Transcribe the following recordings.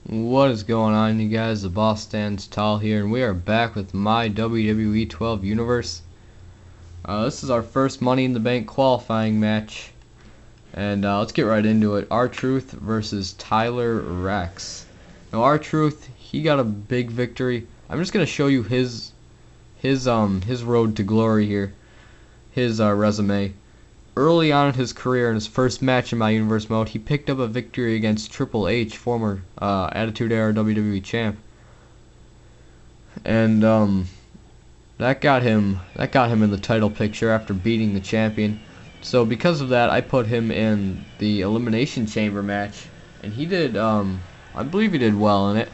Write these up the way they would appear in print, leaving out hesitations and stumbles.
What is going on, you guys? The boss stands tall here, and we are back with my WWE 12 universe. This is our first Money in the Bank qualifying match, and let's get right into it. R-Truth versus Tyler Rex. Now, R-Truth, he got a big victory. I'm just gonna show you his road to glory here, his resume. Early on in his career, in his first match in my universe mode, he picked up a victory against Triple H, former Attitude Era WWE champ, and that got him in the title picture after beating the champion. So because of that, I put him in the Elimination Chamber match, and he did I believe he did well in it,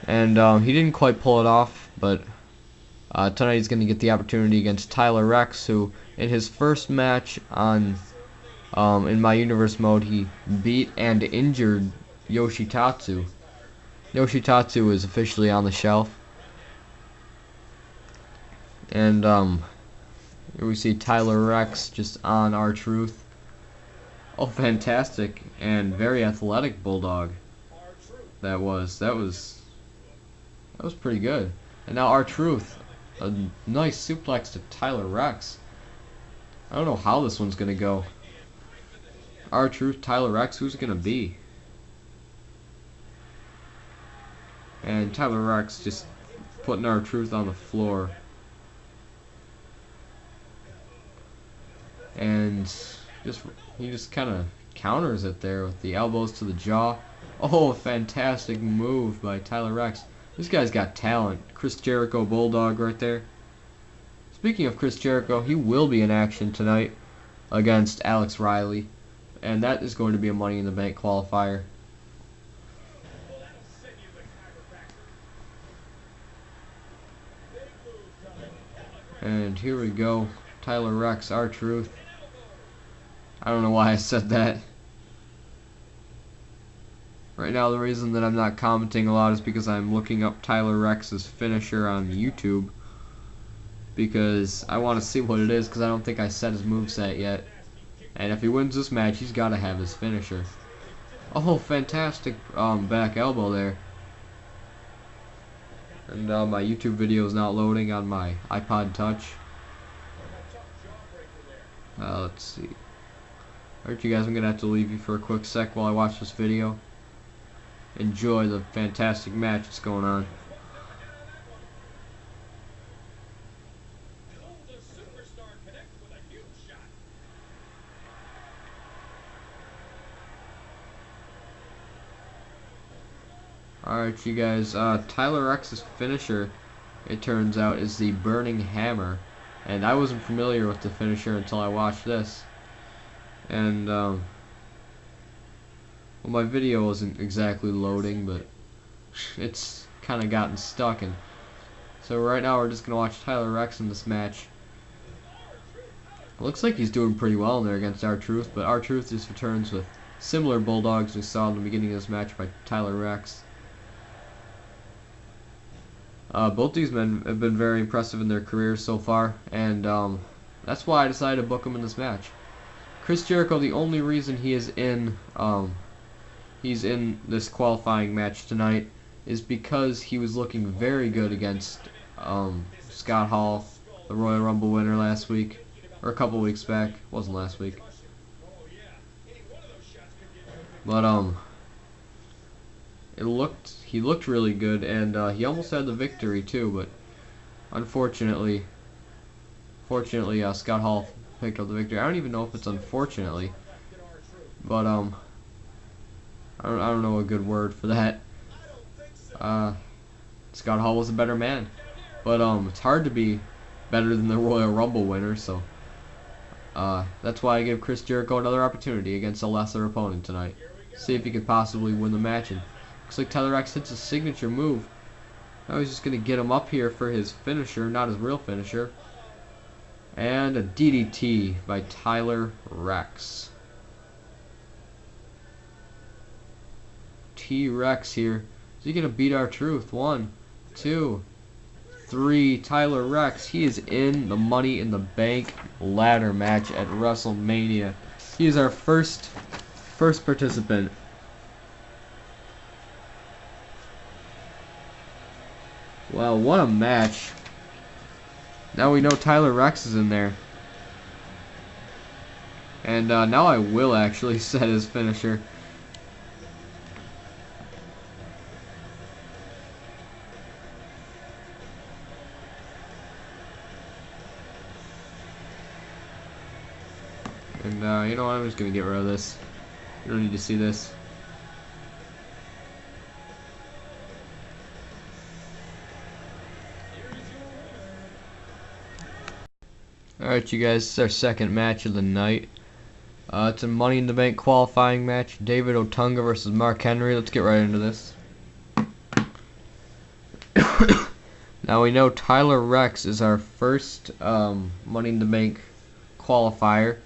and he didn't quite pull it off, but tonight he's going to get the opportunity against Tyler Rex, who in his first match on in my universe mode, he beat and injured Yoshitatsu. Yoshitatsu is officially on the shelf. And here we see Tyler Rex just on R-Truth. Oh, fantastic and very athletic bulldog. That was pretty good. And now R-Truth, a nice suplex to Tyler Rex. I don't know how this one's gonna go. R-Truth, Tyler Rex, who's it gonna be? And Tyler Rex just putting R-Truth on the floor. And he just kind of counters it there with the elbows to the jaw. Oh, fantastic move by Tyler Rex. This guy's got talent. Chris Jericho Bulldog right there. Speaking of Chris Jericho, he will be in action tonight against Alex Riley, and that is going to be a Money in the Bank qualifier. And here we go, Tyler Rex, R-Truth. I don't know why I said that. Right now, the reason that I'm not commenting a lot is because I'm looking up Tyler Rex's finisher on YouTube, because I want to see what it is, because I don't think I set his moveset yet. And if he wins this match, he's got to have his finisher. Oh, fantastic back elbow there. And my YouTube video is not loading on my iPod Touch. Let's see. Alright, you guys, I'm going to have to leave you for a quick sec while I watch this video. Enjoy the fantastic match that's going on. Alright, you guys, Tyler Rex's finisher, it turns out, is the Burning Hammer. And I wasn't familiar with the finisher until I watched this. And, well, my video wasn't exactly loading, but it's kind of gotten stuck. And so right now we're just going to watch Tyler Rex in this match. It looks like he's doing pretty well in there against R-Truth, but R-Truth just returns with similar bulldogs we saw in the beginning of this match by Tyler Rex. Both these men have been very impressive in their careers so far, and that's why I decided to book them in this match. Chris Jericho, the only reason he is in this qualifying match tonight is because he was looking very good against Scott Hall, the Royal Rumble winner last week, or a couple weeks back. It wasn't last week, but he looked really good, and he almost had the victory too, but unfortunately Scott Hall picked up the victory. I don't even know if it's unfortunately, but I don't know a good word for that. Scott Hall was a better man, but it's hard to be better than the Royal Rumble winner, so that's why I give Chris Jericho another opportunity against a lesser opponent tonight. See if he could possibly win the match. And looks like Tyler Rex hits a signature move. Now he's just going to get him up here for his finisher, not his real finisher. And a DDT by Tyler Rex. T-Rex here. Is he going to beat R-Truth? 1, 2, 3. Tyler Rex. He is in the Money in the Bank ladder match at Wrestlemania. He is our first participant. Well, what a match. Now we know Tyler Rex is in there. And now I will actually set his finisher. And you know what, I'm just going to get rid of this. You don't need to see this. Alright, you guys, this is our second match of the night. It's a Money in the Bank qualifying match. David Otunga versus Mark Henry. Let's get right into this. Now we know Tyler Rex is our first Money in the Bank qualifier.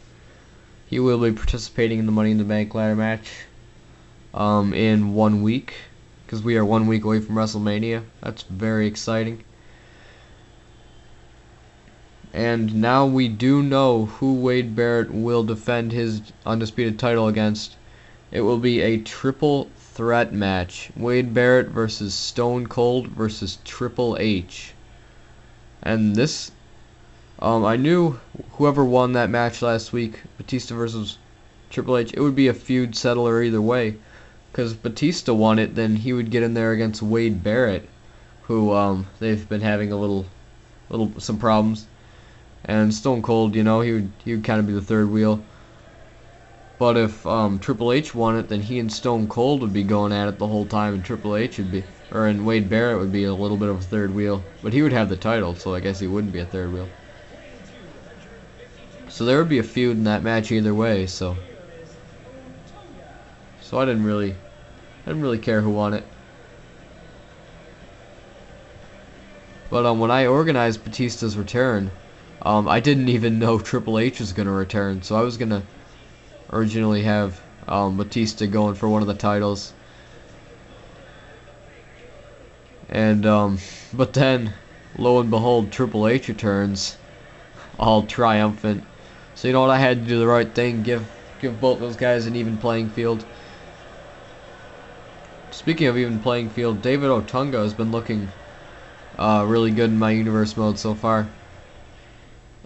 He will be participating in the Money in the Bank ladder match in 1 week, because we are 1 week away from Wrestlemania. That's very exciting. And now we do know who Wade Barrett will defend his undisputed title against. It will be a triple threat match. Wade Barrett versus Stone Cold versus Triple H. And this, I knew whoever won that match last week, Batista versus Triple H, it would be a feud settler either way. Because if Batista won it, then he would get in there against Wade Barrett, who they've been having some problems. And Stone Cold, you know, he would kind of be the third wheel. But if Triple H won it, then he and Stone Cold would be going at it the whole time, and Triple H would be, and Wade Barrett would be a little bit of a third wheel. But he would have the title, so I guess he wouldn't be a third wheel. So there would be a feud in that match either way. So I didn't really care who won it. But when I organized Batista's return, I didn't even know Triple H was going to return, so I was going to originally have Batista going for one of the titles. And but then, lo and behold, Triple H returns, all triumphant. So you know what, I had to do the right thing, give both those guys an even playing field. Speaking of even playing field, David Otunga has been looking really good in my universe mode so far.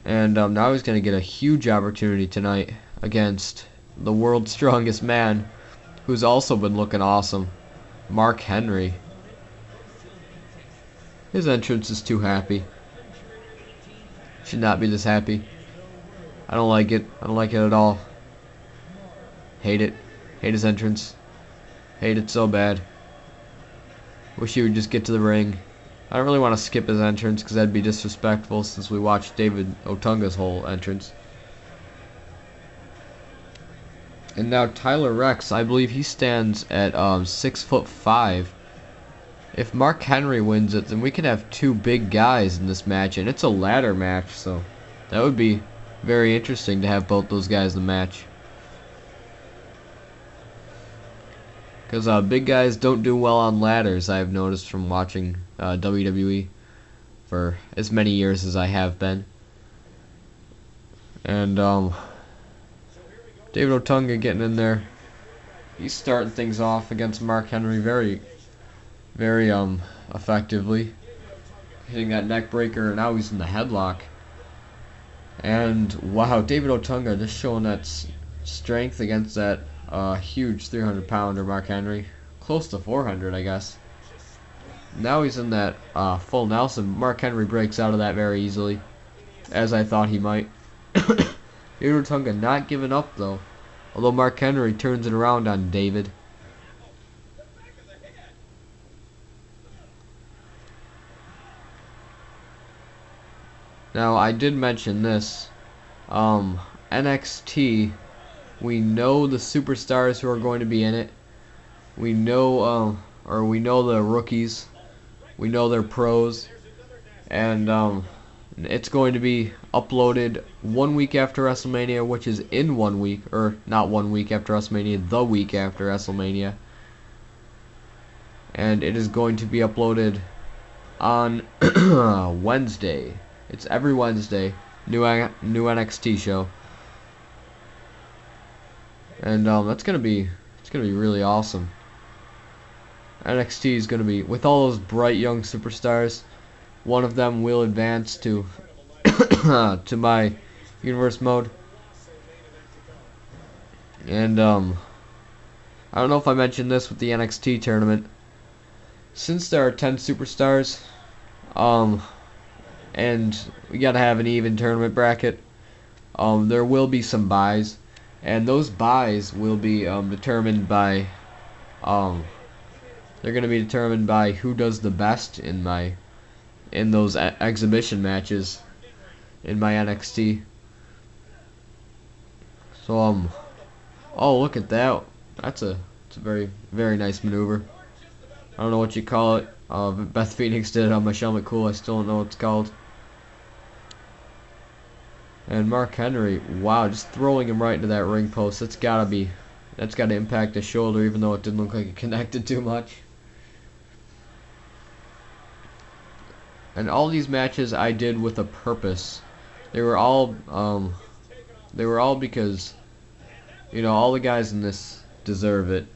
And now he's going to get a huge opportunity tonight against the world's strongest man, who's also been looking awesome, Mark Henry. His entrance is too happy. Should not be this happy. I don't like it. I don't like it at all. Hate it. Hate his entrance. Hate it so bad. Wish he would just get to the ring. I don't really want to skip his entrance because that'd be disrespectful since we watched David Otunga's whole entrance. And now Tyler Rex, I believe he stands at 6'5". If Mark Henry wins it, then we can have two big guys in this match, and it's a ladder match, so that would be very interesting to have both those guys in the match. Because big guys don't do well on ladders, I've noticed from watching WWE for as many years as I have been. And David Otunga getting in there. He's starting things off against Mark Henry very effectively. Hitting that neck breaker, and now he's in the headlock. And wow, David Otunga just showing that strength against that huge 300-pounder Mark Henry. Close to 400, I guess. Now he's in that full Nelson. Mark Henry breaks out of that very easily, as I thought he might. David Otunga not giving up though, although Mark Henry turns it around on David. Now I did mention this. NXT, we know the superstars who are going to be in it. We know we know the rookies. We know they're pros. And it's going to be uploaded 1 week after WrestleMania, which is in 1 week, or not 1 week after WrestleMania, the week after WrestleMania. And it is going to be uploaded on Wednesday. It's every Wednesday, new NXT show. And it's gonna be really awesome. NXT is gonna be, with all those bright young superstars, one of them will advance to to my universe mode. And I don't know if I mentioned this with the NXT tournament. Since there are 10 superstars, and we gotta have an even tournament bracket, there will be some buys, and those buys will be determined by they're gonna be determined by who does the best in those exhibition matches in my NXT. So oh, look at that. It's a very, very nice maneuver. I don't know what you call it. Beth Phoenix did it on Michelle McCool. I still don't know what it's called. And Mark Henry, wow, just throwing him right into that ring post. That's gotta impact his shoulder, even though it didn't look like it connected too much. And all these matches I did with a purpose. They were all because, you know, all the guys in this deserve it.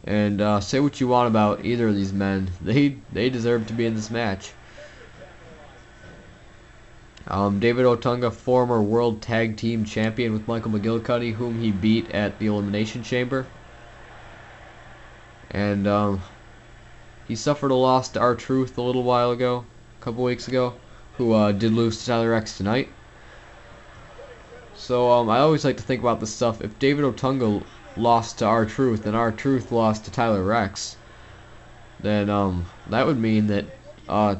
And say what you want about either of these men, they deserve to be in this match. David Otunga, former World Tag Team Champion with Michael McGillicuddy, whom he beat at the Elimination Chamber. And he suffered a loss to R-Truth a little while ago, a couple weeks ago, who did lose to Tyler X tonight. So I always like to think about this stuff. If David Otunga lost to R-Truth and R-Truth lost to Tyler Rex, then that would mean that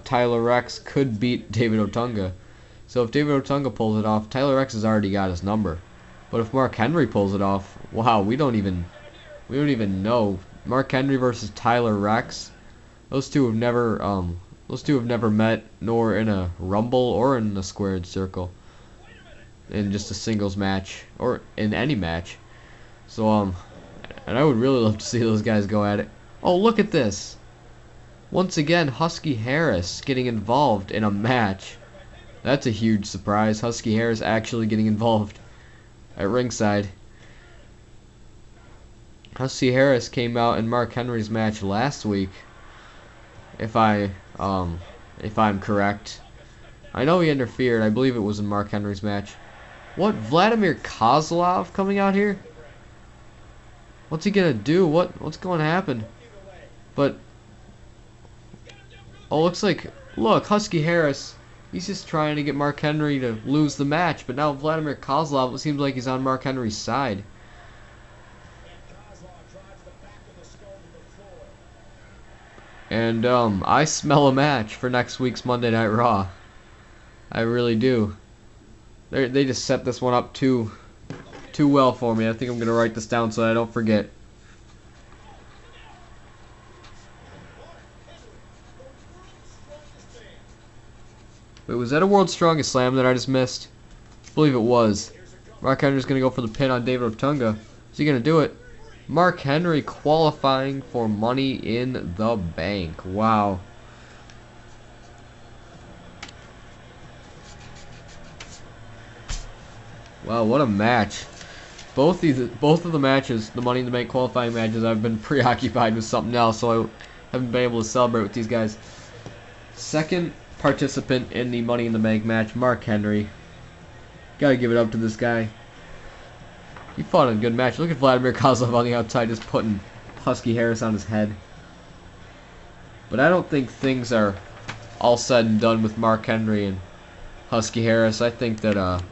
Tyler Rex could beat David Otunga. So if David Otunga pulls it off, Tyler Rex has already got his number. But if Mark Henry pulls it off, wow, we don't even know. Mark Henry versus Tyler Rex, those two have never met, nor in a rumble or in a squared circle, in just a singles match or in any match. So and I would really love to see those guys go at it. Oh, look at this. Once again, Husky Harris getting involved in a match. That's a huge surprise. Husky Harris actually getting involved at ringside. Husky Harris came out in Mark Henry's match last week, if I'm correct. I know he interfered. I believe it was in Mark Henry's match. What, Vladimir Kozlov coming out here? What's he gonna do? What's going to happen? But oh, look, Husky Harris. He's just trying to get Mark Henry to lose the match, but now Vladimir Kozlov, it seems like he's on Mark Henry's side. And I smell a match for next week's Monday Night Raw. I really do. They just set this one up too well for me. I think I'm gonna write this down so I don't forget. Wait, was that a World's Strongest Slam that I just missed? I believe it was. Mark Henry's going to go for the pin on David Otunga. Is he going to do it? Mark Henry qualifying for Money in the Bank. Wow. Wow, what a match. Both of the matches, the Money in the Bank qualifying matches, I've been preoccupied with something else, so I haven't been able to celebrate with these guys. Second participant in the Money in the Bank match, Mark Henry. Gotta give it up to this guy. He fought in a good match. Look at Vladimir Kozlov on the outside just putting Husky Harris on his head. But I don't think things are all said and done with Mark Henry and Husky Harris. I think that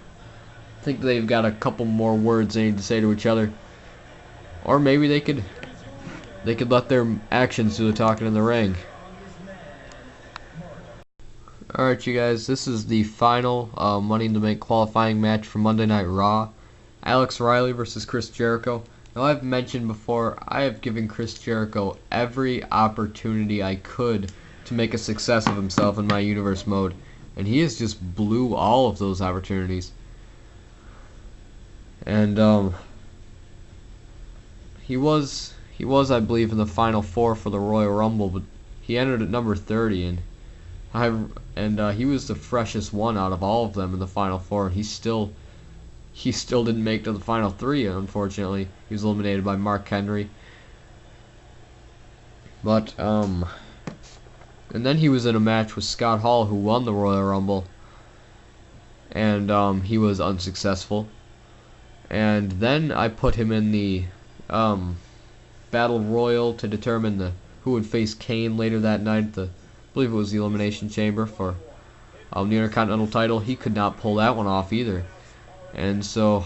they've got a couple more words they need to say to each other. Or maybe they could let their actions do the talking in the ring. Alright, you guys, this is the final Money in the Bank qualifying match for Monday Night Raw. Alex Riley versus Chris Jericho. Now, I've mentioned before, I have given Chris Jericho every opportunity I could to make a success of himself in my universe mode, and he has just blew all of those opportunities. And he was, I believe, in the final four for the Royal Rumble, but he entered at number 30, and he was the freshest one out of all of them in the final four. He still didn't make to the final three, unfortunately. He was eliminated by Mark Henry. But And then he was in a match with Scott Hall, who won the Royal Rumble, and he was unsuccessful. And then I put him in the Battle Royal to determine who would face Kane later that night. I believe it was the Elimination Chamber for the Intercontinental title. He could not pull that one off either. And so,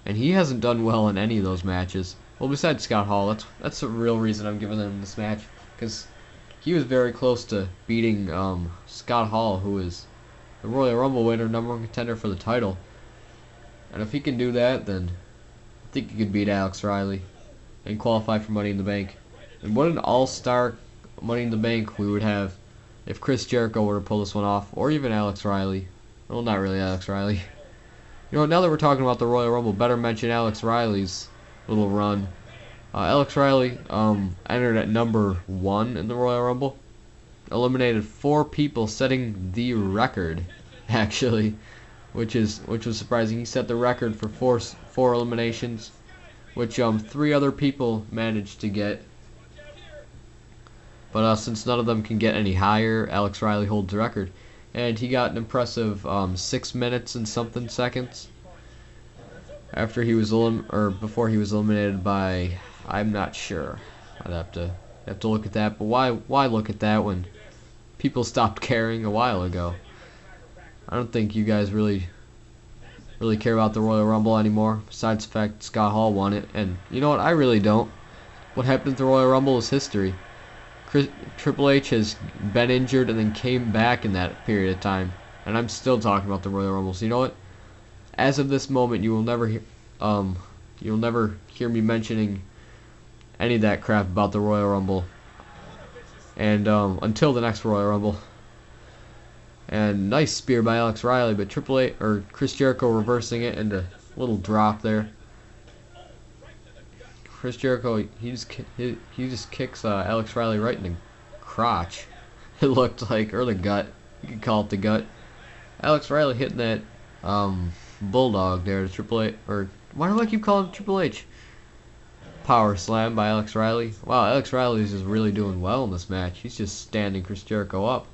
and he hasn't done well in any of those matches. Well, besides Scott Hall, that's the real reason I'm giving him this match, because he was very close to beating Scott Hall, who is the Royal Rumble winner, #1 contender for the title. And if he can do that, then I think he could beat Alex Riley and qualify for Money in the Bank. And what an all-star Money in the Bank we would have if Chris Jericho were to pull this one off, or even Alex Riley. Well, not really Alex Riley. You know, now that we're talking about the Royal Rumble, better mention Alex Riley's little run. Alex Riley entered at #1 in the Royal Rumble, eliminated 4 people, setting the record, actually, which was surprising. He set the record for four eliminations, which 3 other people managed to get. But since none of them can get any higher, Alex Riley holds the record. And he got an impressive 6 minutes and something seconds after he was before he was eliminated by, I'm not sure. I'd have to look at that. But why look at that when people stopped caring a while ago? I don't think you guys really care about the Royal Rumble anymore. Besides the fact Scott Hall won it, and you know what? I really don't. What happened at the Royal Rumble is history. Triple H has been injured and then came back in that period of time, and I'm still talking about the Royal Rumble. So you know what? As of this moment, you'll never hear me mentioning any of that crap about the Royal Rumble. And until the next Royal Rumble. And nice spear by Alex Riley, but Chris Jericho reversing it into a little drop there. Chris Jericho, he just kicks Alex Riley right in the crotch. It looked like, or the gut. You could call it the gut. Alex Riley hitting that bulldog there to Triple H, or why do I keep calling it Triple H? Power slam by Alex Riley. Wow, Alex Riley is just really doing well in this match. He's just standing Chris Jericho up.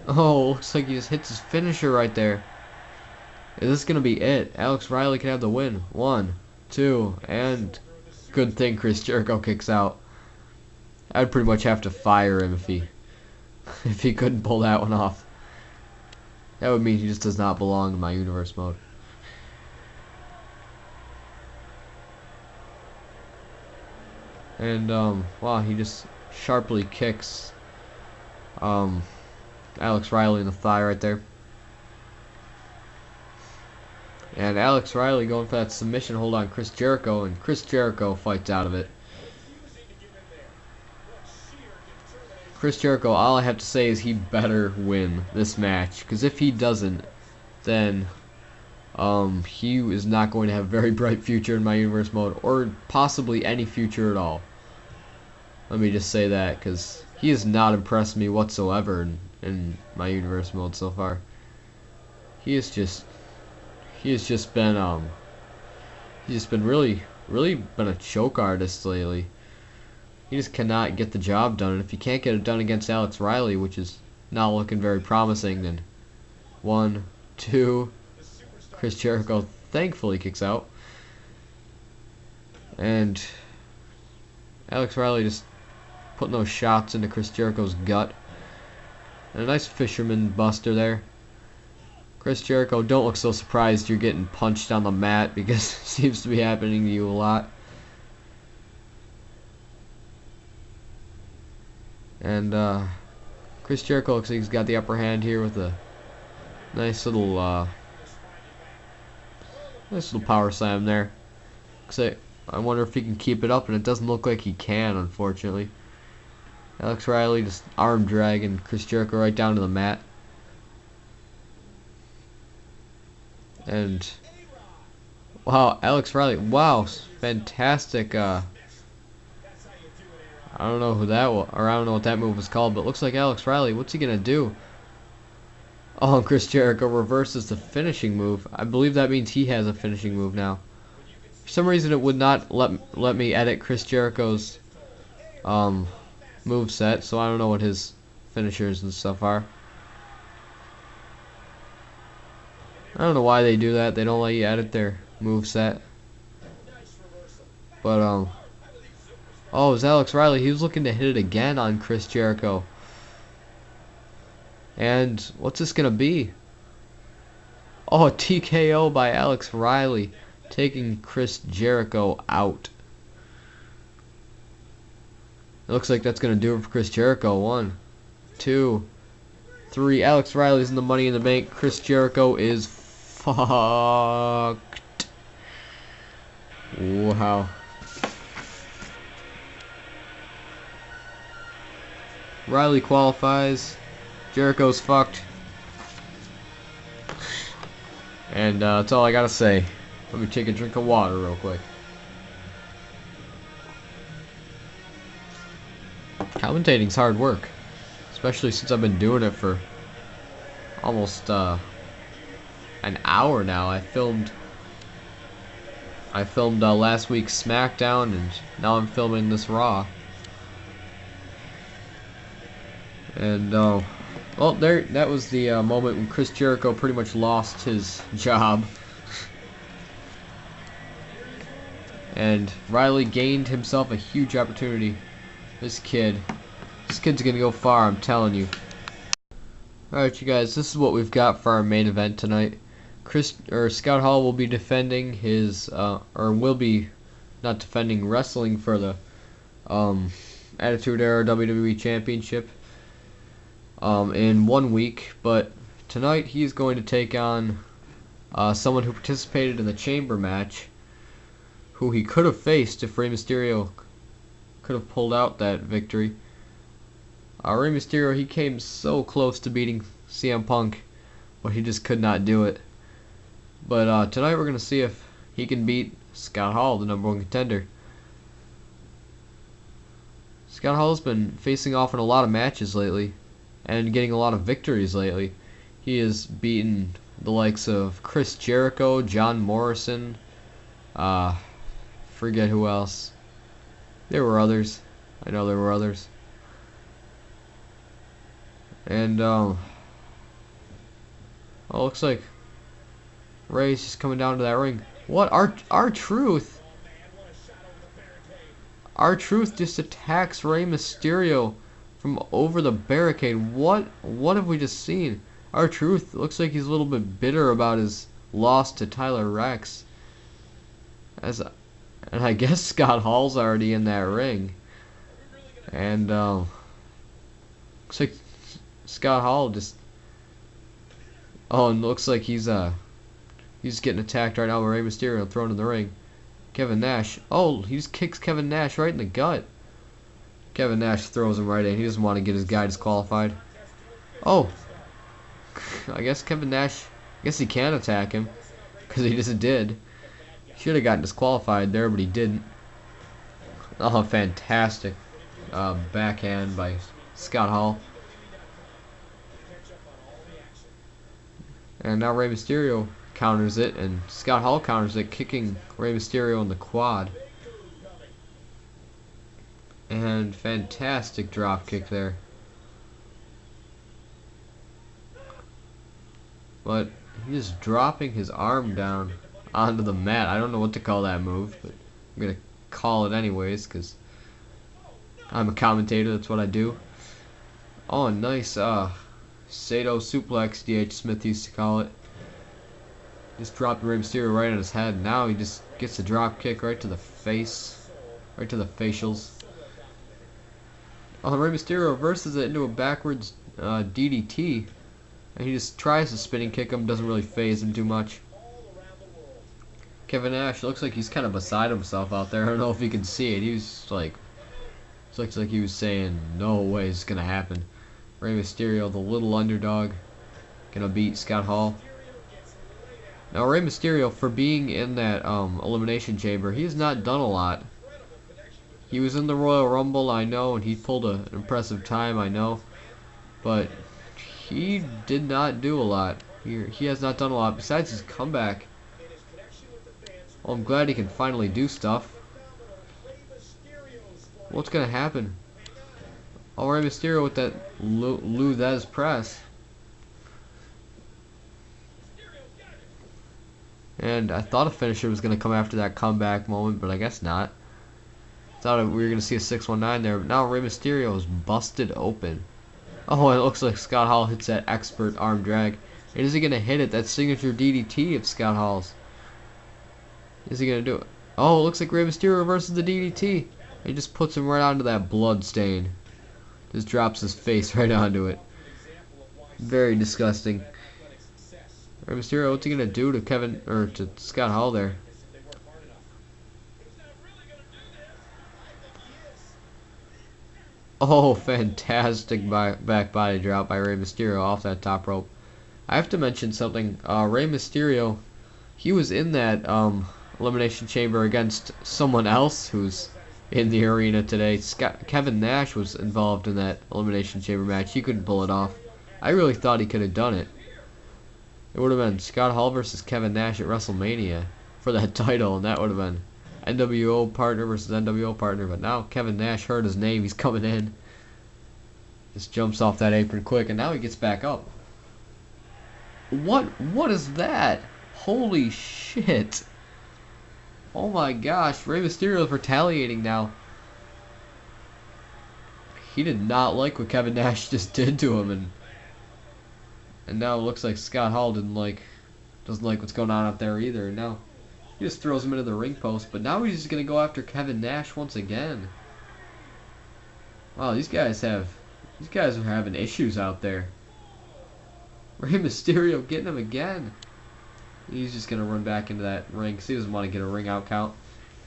Oh, looks like he just hits his finisher right there. Is this gonna be it? Alex Riley can have the win. 1, 2, and good thing Chris Jericho kicks out. I'd pretty much have to fire him if he couldn't pull that one off. That would mean he just does not belong in my universe mode. And wow, he just sharply kicks Alex Riley in the thigh right there. And Alex Riley going for that submission hold on Chris Jericho, and Chris Jericho fights out of it. Chris Jericho, all I have to say is he better win this match, because if he doesn't, then he is not going to have a very bright future in my universe mode, or possibly any future at all. Let me just say that, because he has not impressed me whatsoever in my universe mode so far. He has just been really been a choke artist lately. He just cannot get the job done, and if he can't get it done against Alex Riley, which is not looking very promising, then 1, 2, Chris Jericho thankfully kicks out, and Alex Riley just putting those shots into Chris Jericho's gut, and a nice fisherman buster there. Chris Jericho, don't look so surprised you're getting punched on the mat, because it seems to be happening to you a lot. And Chris Jericho looks like he's got the upper hand here with a nice little power slam there. I wonder if he can keep it up, and it doesn't look like he can, unfortunately. Alex Riley just arm dragging Chris Jericho right down to the mat. And wow, Alex Riley, wow, fantastic. I don't know who that was, or I don't know what that move was called, but it looks like Alex Riley. What's he gonna do? Oh, Chris Jericho reverses the finishing move. I believe that means he has a finishing move now. For some reason, it would not let me edit Chris Jericho's moveset, so I don't know what his finishers and stuff are. I don't know why they do that. They don't let you edit their moveset. But oh, it was Alex Riley. He was looking to hit it again on Chris Jericho. And what's this gonna be? Oh, a TKO by Alex Riley, taking Chris Jericho out. It looks like that's gonna do it for Chris Jericho. 1, 2, 3. Alex Riley's in the Money in the Bank. Chris Jericho is fucked. Wow. Riley qualifies. Jericho's fucked. And that's all I gotta say. Let me take a drink of water real quick. Commentating's hard work, especially since I've been doing it for almost an hour now. I filmed last week's SmackDown, and now I'm filming this Raw. And well, that was the moment when Chris Jericho pretty much lost his job, and Riley gained himself a huge opportunity. This kid's gonna go far, I'm telling you. Alright, you guys, this is what we've got for our main event tonight. Scott Hall will be defending his, wrestling for the Attitude Era WWE Championship in 1 week, but tonight he's going to take on someone who participated in the Chamber match, who he could have faced if Rey Mysterio could have pulled out that victory. Rey Mysterio, he came so close to beating CM Punk, but he just could not do it. But tonight we're going to see if he can beat Scott Hall, the #1 contender. Scott Hall's been facing off in a lot of matches lately, and getting a lot of victories lately. He has beaten the likes of Chris Jericho, John Morrison, forget who else. There were others. I know there were others. And oh, looks like Ray's just coming down to that ring. What? R-Truth? R-Truth just attacks Rey Mysterio from over the barricade. What have we just seen? R-Truth looks like he's a little bit bitter about his loss to Tyler Rex. And I guess Scott Hall's already in that ring. And looks like Scott Hall just and looks like he's getting attacked right now by Rey Mysterio and thrown in the ring. Kevin Nash. Oh, he just kicks Kevin Nash right in the gut. Kevin Nash throws him right in. He doesn't want to get his guy disqualified. Oh, I guess Kevin Nash, I guess he can attack him, because he just did. Should have gotten disqualified there, but he didn't. Oh, fantastic backhand by Scott Hall. And now Rey Mysterio counters it, and Scott Hall counters it, kicking Rey Mysterio in the quad. And fantastic drop kick there. But he's dropping his arm down onto the mat. I don't know what to call that move, but I'm gonna call it anyways because I'm a commentator. That's what I do. Oh, nice Sato suplex, D.H. Smith used to call it. Just dropped Rey Mysterio right on his head. Now he just gets a drop kick right to the face, right to the facials. Oh, Rey Mysterio reverses it into a backwards DDT, and he just tries to spinning kick him. Doesn't really phase him too much. Kevin Nash looks like he's kind of beside himself out there. I don't know if you can see it. He was like, looks like he was saying, "No way it's gonna happen." Rey Mysterio, the little underdog, gonna beat Scott Hall. Now Rey Mysterio, for being in that elimination chamber, he has not done a lot. He was in the Royal Rumble, I know, and he pulled an impressive time, I know, but he did not do a lot. He has not done a lot besides his comeback. Well, I'm glad he can finally do stuff. What's gonna happen? Oh, Rey Mysterio with that Luthez press. And I thought a finisher was going to come after that comeback moment, but I guess not. Thought we were going to see a 619 there, but now Rey Mysterio is busted open. Oh, and it looks like Scott Hall hits that expert arm drag. And is he going to hit it? That signature DDT of Scott Hall's. Is he going to do it? Oh, it looks like Rey Mysterio reverses the DDT. He just puts him right onto that blood stain. Just drops his face right onto it. Very disgusting. Rey Mysterio, what's he gonna do to to Scott Hall there? Oh, fantastic back body drop by Rey Mysterio off that top rope. I have to mention something. Rey Mysterio, he was in that elimination chamber against someone else who's in the arena today. Kevin Nash was involved in that elimination chamber match. He couldn't pull it off. I really thought he could have done it. It would have been Scott Hall versus Kevin Nash at Wrestlemania for that title, and that would have been NWO partner versus NWO partner. But now Kevin Nash heard his name. He's coming in. Just jumps off that apron quick, and now he gets back up. What is that? Holy shit. Oh my gosh, Rey Mysterio is retaliating now. He did not like what Kevin Nash just did to him, and now it looks like Scott Hall doesn't like what's going on out there either. And now he just throws him into the ring post, but now he's just gonna go after Kevin Nash once again. Wow, these guys are having issues out there. Rey Mysterio getting him again. He's just gonna run back into that ring because he doesn't want to get a ring out count.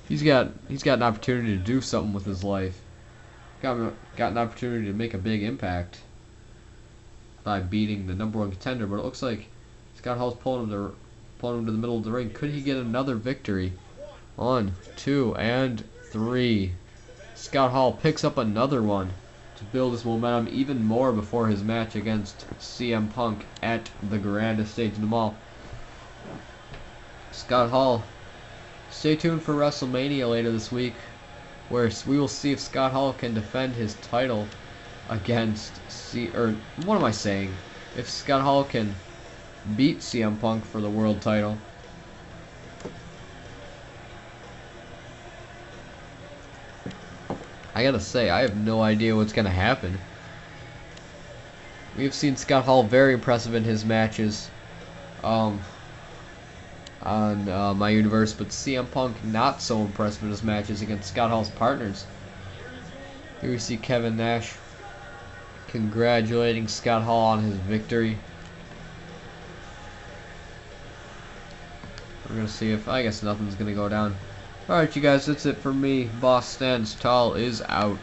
He's got an opportunity to do something with his life. Got an opportunity to make a big impact by beating the #1 contender, but it looks like Scott Hall's pulling him to the middle of the ring. Could he get another victory? 1, 2, and 3. Scott Hall picks up another one to build his momentum even more before his match against CM Punk at the grandest stage in the mall. Scott Hall. Stay tuned for WrestleMania later this week, where we will see if Scott Hall can defend his title against what am I saying? If Scott Hall can beat CM Punk for the world title. I gotta say, I have no idea what's gonna happen. We've seen Scott Hall very impressive in his matches on my universe, but CM Punk not so impressive in his matches against Scott Hall's partners. Here we see Kevin Nash congratulating Scott Hall on his victory. We're gonna see if, I guess nothing's gonna go down. Alright, you guys, that's it for me. Boss Stands Tall is out.